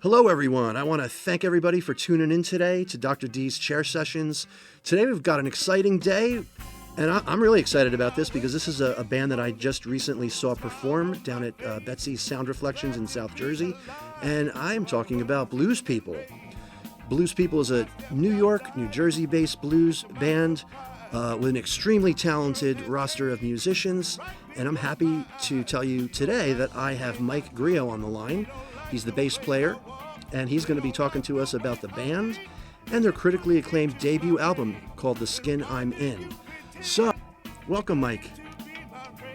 Hello, everyone. I want to thank everybody for tuning in today to Dr. D's Chair Sessions. Today we've got an exciting day, and I'm really excited about this because this is a band that I just recently saw perform down at Betsy's Sound Reflections in South Jersey, and I am talking about Blues People. Blues People is a New York, New Jersey-based blues band with an extremely talented roster of musicians, and I'm happy to tell you today that I have 𝐿𝐼𝐤𝐤𝐿 on the line. He's the bass player, and he's going to be talking to us about the band and their critically acclaimed debut album called The Skin I'm In. So, welcome, Mike.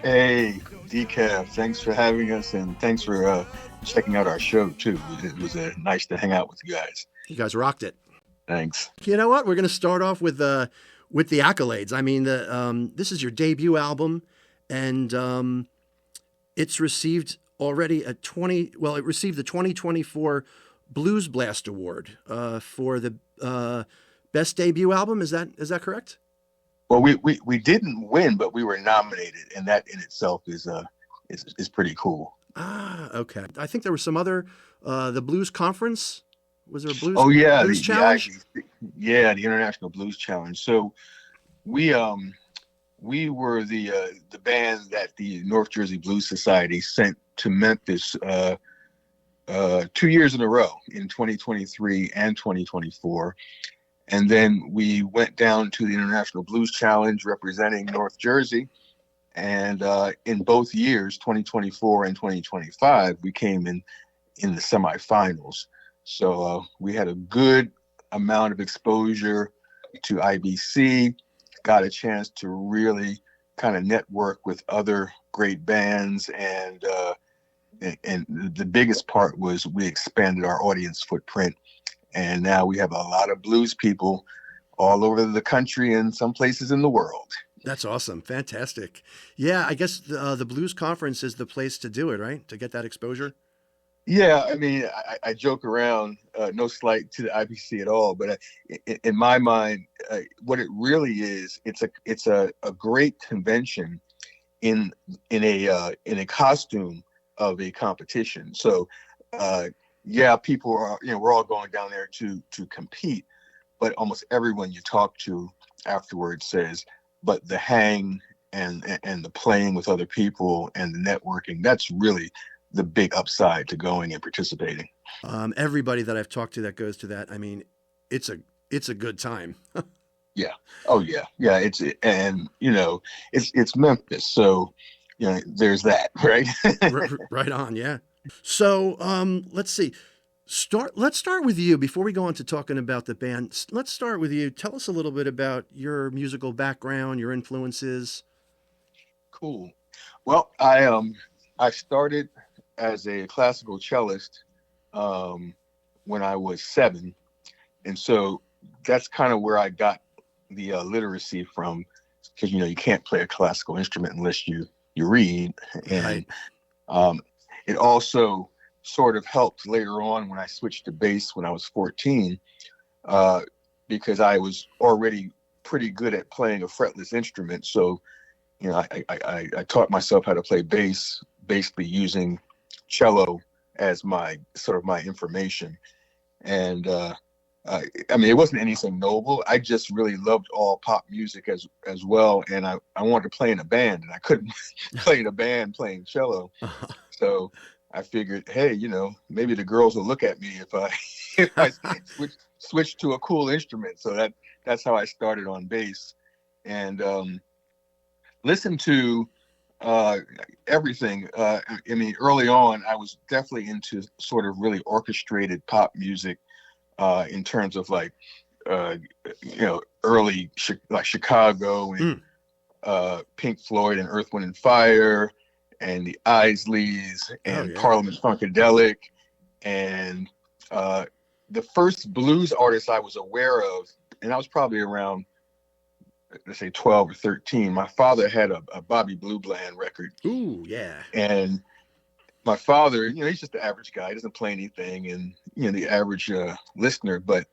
Hey, Decaf, thanks for having us, and thanks for checking out our show, too. It was nice to hang out with you guys. You guys rocked it. Thanks. You know what? We're going to start off with the accolades. I mean, this is your debut album, and it's received already it received the 2024 Blues Blast Award for the best debut album. Is that correct? Well, we didn't win, but we were nominated, and that in itself is pretty cool. Ah, okay. I think there was some other the Blues Conference. Was there a Blues? Oh yeah, Blues Challenge. The International Blues Challenge. So we were the band that the North Jersey Blues Society sent to Memphis 2 years in a row, in 2023 and 2024. And then we went down to the International Blues Challenge representing North Jersey. And in both years, 2024 and 2025, we came in the semifinals. So we had a good amount of exposure to IBC, got a chance to really kind of network with other great bands, and the biggest part was we expanded our audience footprint, and now we have a lot of blues people all over the country and some places in the world. That's awesome. Fantastic. Yeah, I guess the Blues Conference is the place to do it, right? To get that exposure? Yeah, I mean, I joke around, no slight to the IBC at all, but in my mind, what it really is, it's a great convention in a costume of a competition. So, people are, we're all going down there to compete, but almost everyone you talk to afterwards says, but the hang and the playing with other people and the networking, that's really the big upside to going and participating. Everybody that I've talked to that goes to that, I mean, it's a good time. Yeah. Oh yeah. Yeah. It's Memphis. So, there's that, right? Right on. Yeah. So, let's see. Let's start with you before we go on to talking about the band. Let's start with you. Tell us a little bit about your musical background, your influences. Cool. Well, I started as a classical cellist when I was 7. And so that's kind of where I got the literacy from, because, you can't play a classical instrument unless you read. And right. It also sort of helped later on when I switched to bass when I was 14, because I was already pretty good at playing a fretless instrument. So, I taught myself how to play bass, basically using cello as my information. And it wasn't anything noble. I just really loved all pop music as well, and I wanted to play in a band, and I couldn't play in a band playing cello. So I figured, hey, maybe the girls will look at me if I switch to a cool instrument. So that's how I started on bass, and listened to everything. Early on, I was definitely into sort of really orchestrated pop music, in terms of early Chicago and Pink Floyd and Earth, Wind & Fire and the Isleys and Parliament Funkadelic. And the first blues artist I was aware of, and I was probably around, let's say 12 or 13, my father had a Bobby Blue Bland record. Ooh, yeah. And my father, he's just the average guy. He doesn't play anything, and, the average listener. But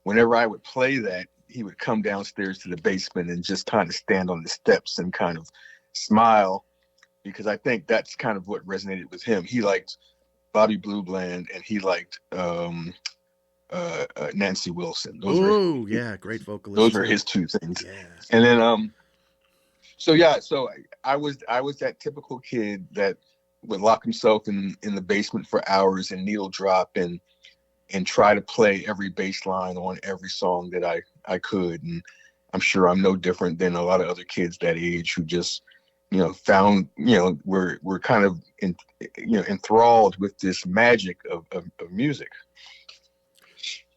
whenever I would play that, he would come downstairs to the basement and just kind of stand on the steps and kind of smile, because I think that's kind of what resonated with him. He liked Bobby Blue Bland, and he liked Nancy Wilson. Oh, yeah, great vocalist Those were too. his two things. Yeah. And then so I was that typical kid that would lock himself in the basement for hours and needle drop and try to play every bass line on every song that I could. And I'm sure I'm no different than a lot of other kids that age who just, found, we're kind of enthralled with this magic of music.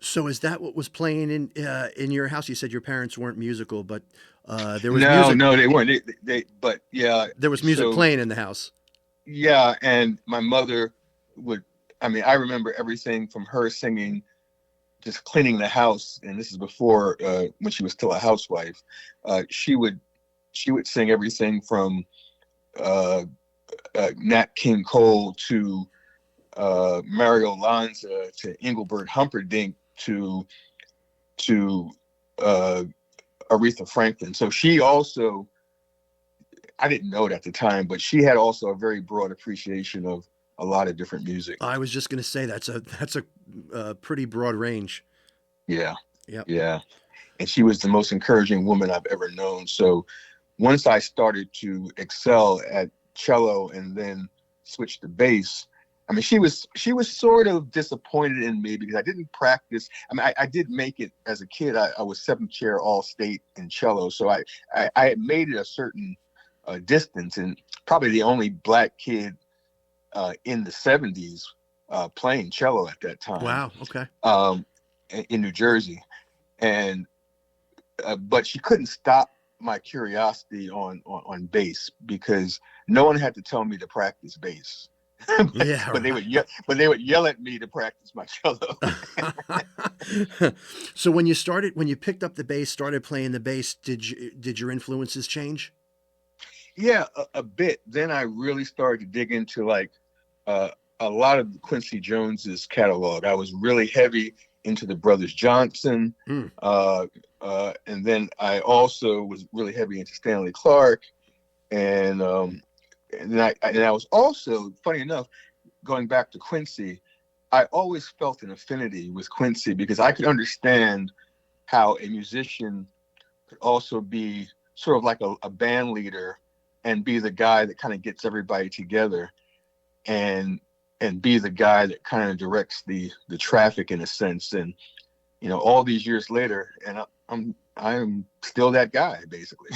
So is that what was playing in your house? You said your parents weren't musical, but there was music. No, they weren't. But yeah, there was music playing in the house. Yeah, and my mother would. I remember everything from her singing, just cleaning the house, and this is before when she was still a housewife. She would sing everything from Nat King Cole to Mario Lanza to Engelbert Humperdinck to Aretha Franklin. So she also, I didn't know it at the time, but she had also a very broad appreciation of a lot of different music. I was just going to say that's a pretty broad range. Yeah. Yep. Yeah. And she was the most encouraging woman I've ever known. So once I started to excel at cello and then switch to bass, she was sort of disappointed in me because I didn't practice. I did make it as a kid. I was 7th chair All-State in cello. So I had made it a certain distance, and probably the only black kid in the 70s playing cello at that time. Wow. Okay. In New Jersey. And but she couldn't stop my curiosity on bass because no one had to tell me to practice bass. But they would yell at me to practice my cello. So when you picked up the bass, started playing the bass, did your influences change? Yeah, a bit. Then I really started to dig into like a lot of Quincy Jones's catalog. I was really heavy into the Brothers Johnson, and then I also was really heavy into Stanley Clarke, and I was also, funny enough, going back to Quincy, I always felt an affinity with Quincy because I could understand how a musician could also be sort of like a band leader and be the guy that kind of gets everybody together and be the guy that kind of directs the traffic in a sense. And, all these years later, and I'm still that guy, basically.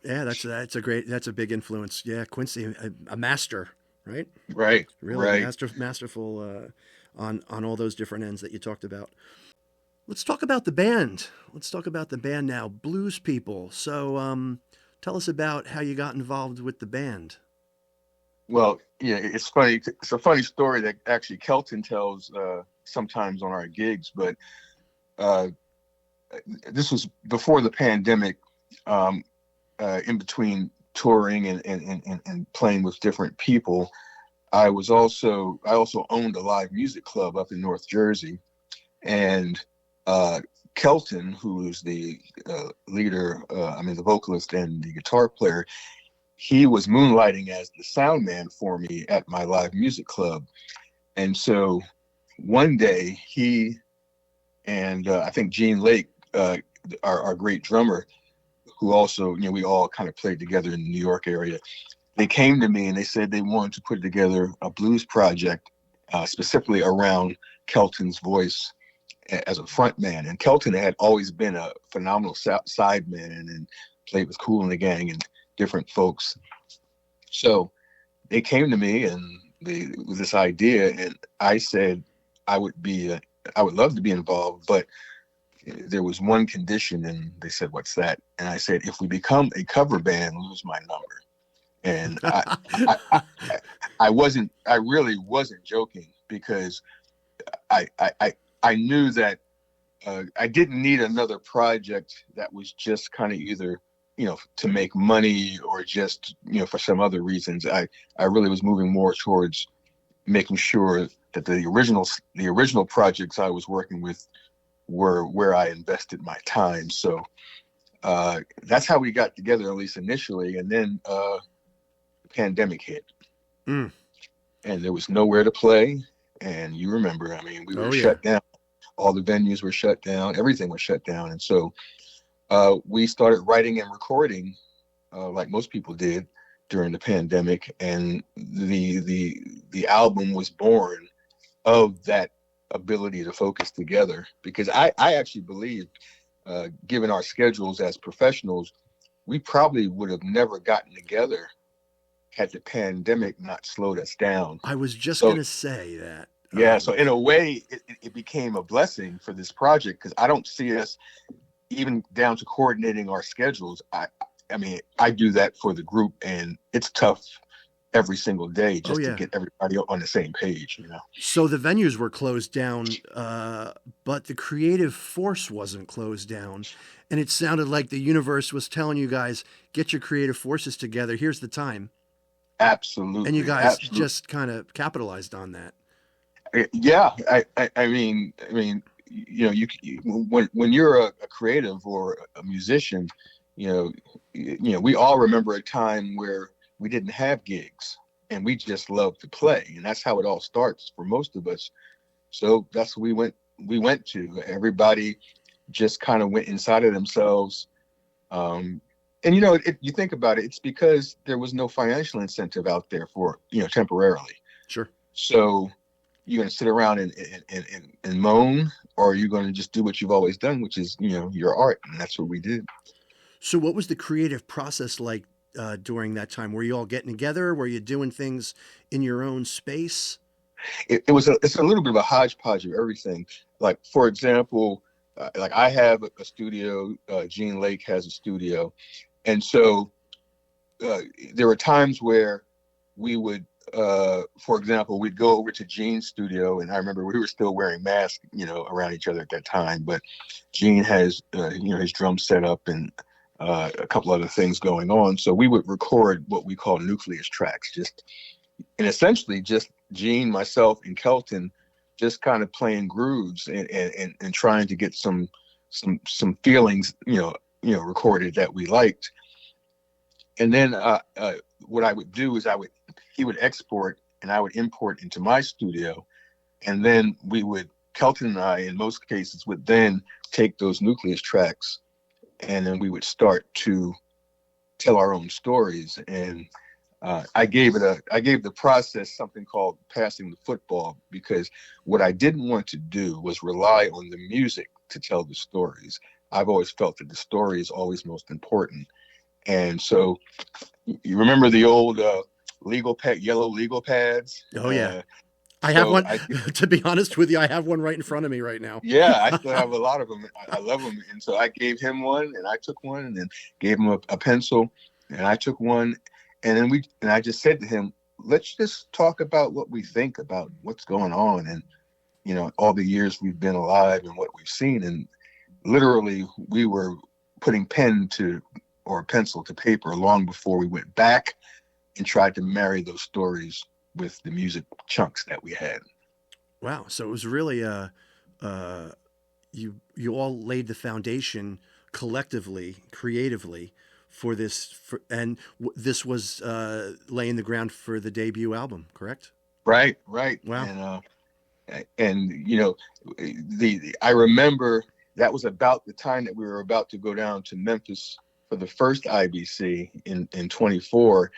Yeah, that's a big influence. Yeah, Quincy, a master, right? Right. Really right. masterful on all those different ends that you talked about. Let's talk about the band. Let's talk about the band now, Blues People. So tell us about how you got involved with the band. Well, yeah, it's funny. It's a funny story that actually 𝐿TON tells sometimes on our gigs, but this was before the pandemic. In between touring and playing with different people, I also owned a live music club up in North Jersey, and 𝐿TON, who is the leader, the vocalist and the guitar player, he was moonlighting as the sound man for me at my live music club. And so one day he and I think Gene Lake, our great drummer, who also, we all kind of played together in the New York area, they came to me and they said they wanted to put together a blues project specifically around 𝐿TON's voice as a front man. And 𝐿TON had always been a phenomenal side man and played with Kool and the Gang and different folks. So they came to me with this idea, and I said I would love to be involved, but there was one condition, and they said, "What's that?" And I said, "If we become a cover band, lose my number." And I really wasn't joking, because I knew that I didn't need another project that was just kind of either, to make money or just, for some other reasons. I really was moving more towards making sure that the original projects I was working with were where I invested my time. So that's how we got together, at least initially. And then the pandemic hit. and there was nowhere to play. And you remember, I mean, we were Oh yeah. shut down. All the venues were shut down. Everything was shut down. And so we started writing and recording like most people did during the pandemic. And the album was born of that ability to focus together, because I actually believe, given our schedules as professionals, we probably would have never gotten together had the pandemic not slowed us down. I was just going to say that. Yeah, so in a way, it became a blessing for this project, because I don't see us even down to coordinating our schedules. I mean, I do that for the group, and it's tough every single day just to get everybody on the same page, you know. So the venues were closed down, but the creative force wasn't closed down. And it sounded like the universe was telling you guys, get your creative forces together. Here's the time. Absolutely. And you guys just kind of capitalized on that. Yeah. I mean, you know, when you're a creative or a musician, you know, we all remember a time where we didn't have gigs and we just loved to play. And that's how it all starts for most of us. So that's what we went to. Everybody just kind of went inside of themselves. And, you know, you think about it, it's because there was no financial incentive out there for, you know, temporarily. Sure. So you're going to sit around and moan, or are you going to just do what you've always done, which is, you know, your art. And that's what we did. So what was the creative process like during that time? Were you all getting together? Were you doing things in your own space? It's a little bit of a hodgepodge of everything. Like, for example, like I have a studio, 𝐿𝐷𝐸 has a studio. And so there were times where we would, for example, we'd go over to Gene's studio, and I remember we were still wearing masks, you know, around each other at that time. But Gene has, you know, his drum set up and a couple other things going on. So we would record what we call nucleus tracks, and essentially just Gene, myself, and Kelton just kind of playing grooves and trying to get some feelings, you know, recorded that we liked. And then what I would do is he would export and I would import into my studio. And then Kelton and I, in most cases, would then take those nucleus tracks and then we would start to tell our own stories. And I gave the process something called passing the football, because what I didn't want to do was rely on the music to tell the stories. I've always felt that the story is always most important. And so you remember the old yellow legal pads? Oh yeah. I have one. To be honest with you, I have one right in front of me right now. Yeah, I still have a lot of them. I love them. And so I gave him one, and I took one, and then gave him a pencil, and I took one, and then I just said to him, let's just talk about what we think about what's going on, and you know, all the years we've been alive and what we've seen. And literally, we were putting pen to or pencil to paper long before we went back and tried to marry those stories with the music chunks that we had. Wow. So it was really, you all laid the foundation collectively, creatively for this, and this was laying the ground for the debut album, correct? Right. Wow. And you know, I remember that was about the time that we were about to go down to Memphis for the first IBC in 24,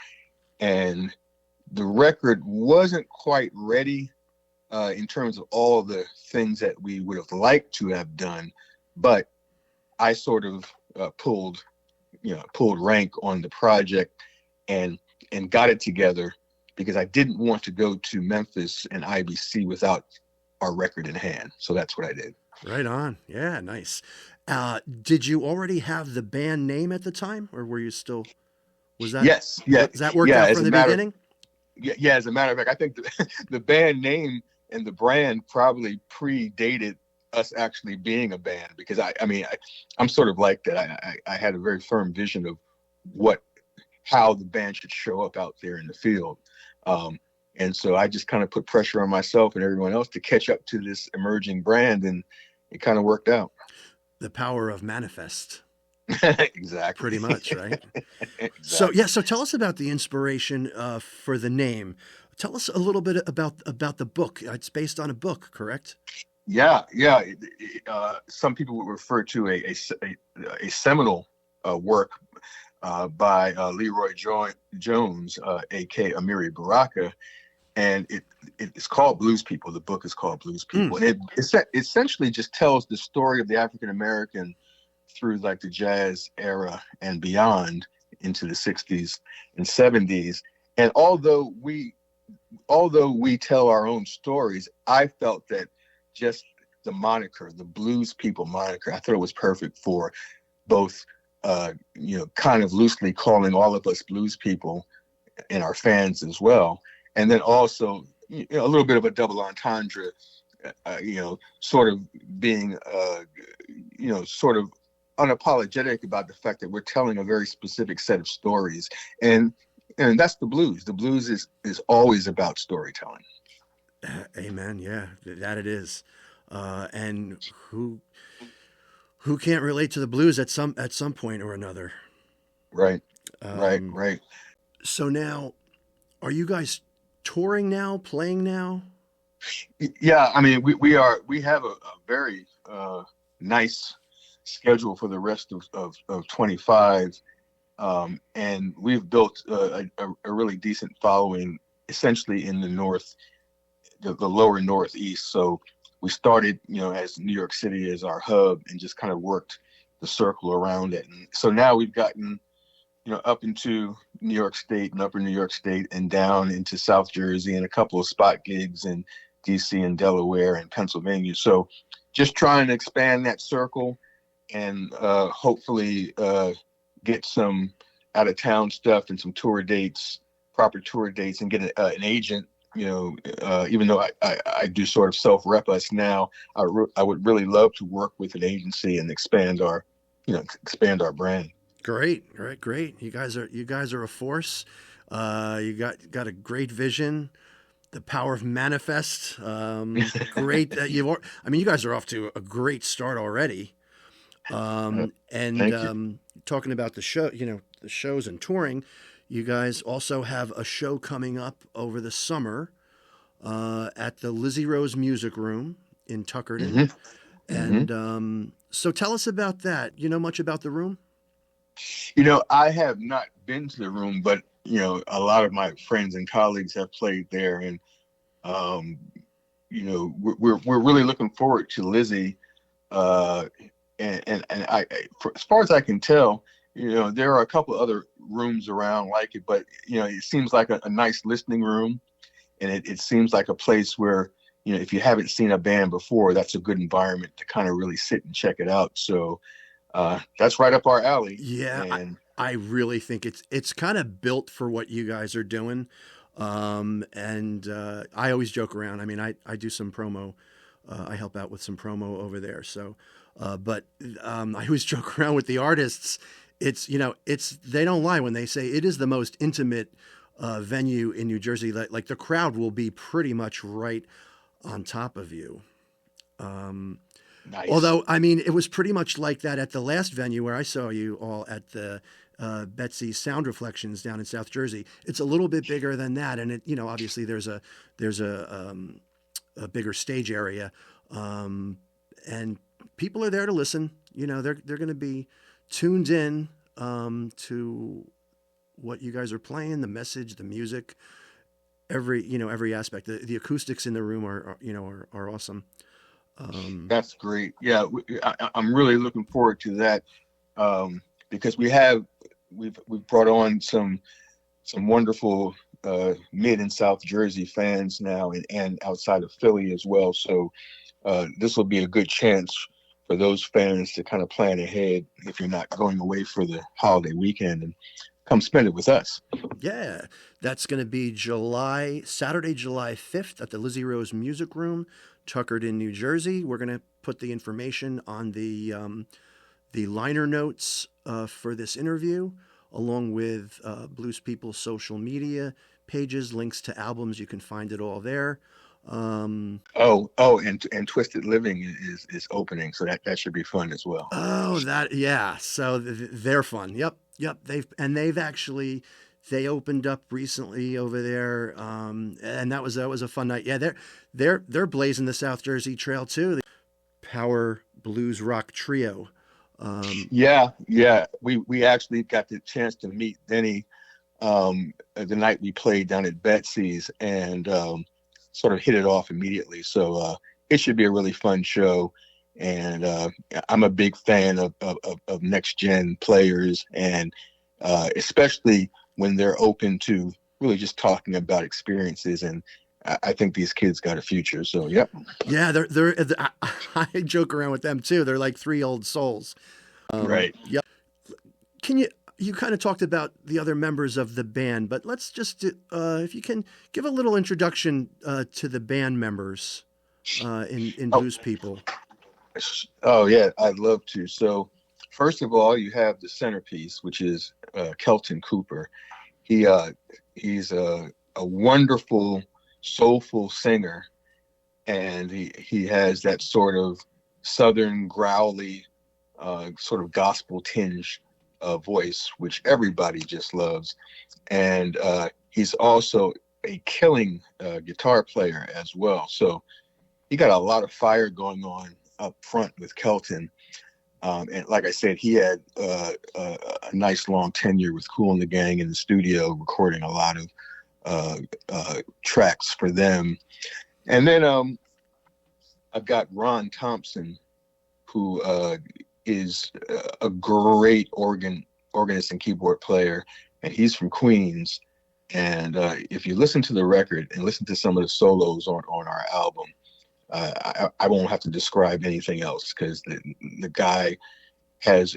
and the record wasn't quite ready in terms of all the things that we would have liked to have done, but I sort of pulled rank on the project and got it together, because I didn't want to go to Memphis and IBC without our record in hand. So that's what I did. Right on. Yeah, nice. Did you already have the band name at the time, or were you still? Was that? Yes. Yeah. Does that work out from the beginning? Yeah. As a matter of fact, I think the band name and the brand probably predated us actually being a band, because I'm sort of like that. I had a very firm vision of how the band should show up out there in the field. And so I just kind of put pressure on myself and everyone else to catch up to this emerging brand, and it kind of worked out. The power of manifest. Exactly. pretty much, right? So Exactly. yeah, so tell us about the inspiration for the name. Tell us a little bit about the book. It's based on a book, correct? Yeah, yeah. Some people would refer to a seminal work by Leroy Jones, aka Amiri Baraka, and it's called Blues People. The book is called Blues People, Mm. and it essentially just tells the story of the African American through like the jazz era and beyond into the 60s and 70s. And although we tell our own stories, I felt that just the moniker, the Blues People moniker, I thought it was perfect for both, kind of loosely calling all of us blues people and our fans as well. And then also, a little bit of a double entendre, sort of being, sort of unapologetic about the fact that we're telling a very specific set of stories. And that's the blues. The blues is always about storytelling. Amen. Yeah, that it is. And who can't relate to the blues at some point or another? Right, right, Um, right. so now, are you guys touring now, playing now? Yeah, I mean, we have a very nice schedule for the rest of 25, and we've built a really decent following, essentially in the the lower northeast. So we started, as New York City as our hub, and just kind of worked the circle around it. And so now we've gotten, up into New York State and upper New York State and down into South Jersey and a couple of spot gigs in DC and Delaware and Pennsylvania. So just trying to expand that circle and hopefully get some out of town stuff and some proper tour dates, and get an agent. Even though I do sort of self-rep us now, I would really love to work with an agency and expand our brand. Great, great, great. You guys are a force. You got a great vision. The power of manifest. Great. You guys are off to a great start already. And Thank you. talking about the shows and touring, you guys also have a show coming up over the summer at the Lizzie Rose Music Room in Tuckerton. Hmm. Hmm. And so tell us about that. You know much about the room? I have not been to the room, but a lot of my friends and colleagues have played there, and um, we're really looking forward to Lizzie. And as far as I can tell, there are a couple of other rooms around like it, but it seems like a nice listening room, and it seems like a place where if you haven't seen a band before, that's a good environment to kind of really sit and check it out. So that's right up our alley. Yeah, And I really think it's kind of built for what you guys are doing. And I always joke around. I mean, I do some promo. I help out with some promo over there. So, but I always joke around with the artists. It's they don't lie when they say it is the most intimate venue in New Jersey. Like the crowd will be pretty much right on top of you. nice. Although, I mean, it was pretty much like that at the last venue where I saw you all at the Betsy Sound Reflections down in South Jersey. It's a little bit bigger than that, and obviously there's a bigger stage area, and people are there to listen. They're going to be tuned in to what you guys are playing, the message, the music, every aspect. The acoustics in the room are awesome. That's great. Yeah, I'm really looking forward to that, because we've brought on some wonderful mid and South Jersey fans now, and outside of Philly as well. So this will be a good chance for those fans to kind of plan ahead if you're not going away for the holiday weekend, and come spend it with us. Yeah, that's going to be Saturday, July 5th at the Lizzie Rose Music Room, Tuckerton, New Jersey. We're going to put the information on the liner notes for this interview, along with Blues People's social media pages, links to albums. You can find it all there. And Twisted Living is opening, so that should be fun as well. Oh, yeah. So they're fun. Yep. They've actually they opened up recently over there, and that was a fun night. Yeah, they're blazing the South Jersey Trail too. The power blues rock trio. Yeah. We actually got the chance to meet Denny the night we played down at Betsy's, and sort of hit it off immediately. So it should be a really fun show. And I'm a big fan of next gen players, and especially when they're open to really just talking about experiences. And I think these kids got a future. So yeah. I joke around with them too. They're like 3 old souls. Right. Yep. You kind of talked about the other members of the band, but let's just, if you can give a little introduction to the band members in Blues People. Oh yeah, I'd love to. So first of all, you have the centerpiece, which is Kelton Cooper. He's a wonderful, soulful singer, and he has that sort of southern growly, sort of gospel tinge voice, which everybody just loves. And he's also a killing guitar player as well. So he got a lot of fire going on up front with Kelton. And like I said, he had a nice long tenure with Kool and the Gang in the studio, recording a lot of tracks for them. And then I've got Ron Thompson, who is a great organist and keyboard player, and he's from Queens. And if you listen to the record and listen to some of the solos on our album, I won't have to describe anything else, because the guy has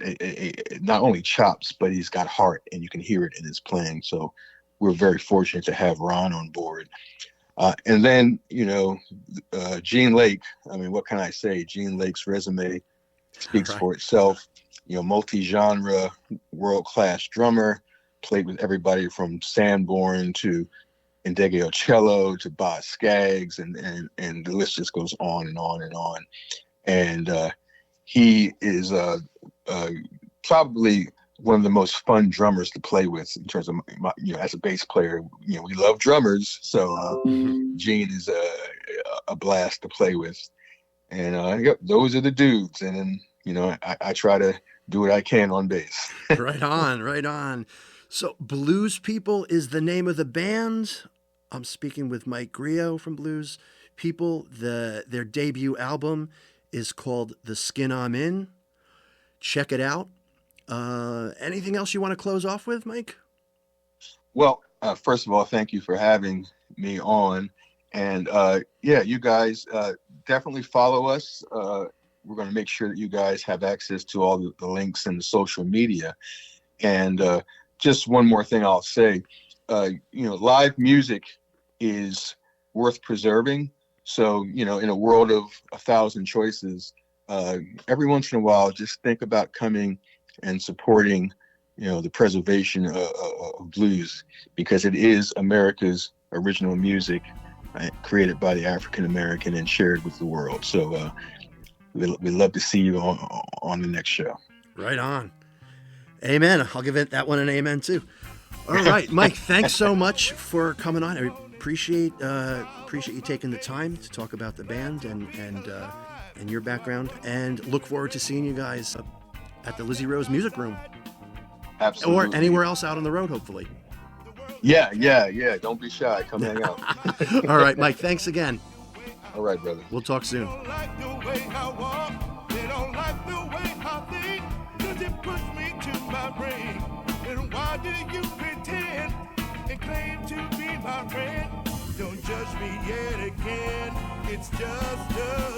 not only chops, but he's got heart, and you can hear it in his playing. So we're very fortunate to have Ron on board. And then, Gene Lake, I mean, what can I say? Gene Lake's resume speaks for itself. Multi-genre, world-class drummer, played with everybody from Sanborn to 𝘱𝐸𝐻 to Boz Scaggs, and the list just goes on and on and on. And he is probably one of the most fun drummers to play with in terms of, as a bass player. We love drummers, so Gene is a blast to play with. And those are the dudes. And then, I try to do what I can on bass. Right on. So Blues People is the name of the band. I'm speaking with Mike Griot from Blues People. Their debut album is called The Skin I'm In. Check it out. Anything else you want to close off with, Mike? Well, first of all, thank you for having me on. And you guys definitely follow us. We're going to make sure that you guys have access to all the links in the social media. And just one more thing I'll say, live music is worth preserving. So, in a world of 1,000 choices, every once in a while, just think about coming and supporting, the preservation of blues, because it is America's original music, created by the African American and shared with the world. So we'd love to see you on the next show. Right on. Amen. I'll give that one an amen too. All right, Mike, thanks so much for coming on. I appreciate you taking the time to talk about the band and your background, and look forward to seeing you guys at the Lizzie Rose Music Room. Absolutely. Or anywhere else out on the road, hopefully. Yeah. Don't be shy. Come hang out. All right, Mike, thanks again. All right, brother. We'll talk soon. They don't like the way I walk. They don't like the way I think, 'cause it puts me to my brain. And why do you pretend and claim to be my friend? Don't judge me yet again. It's just a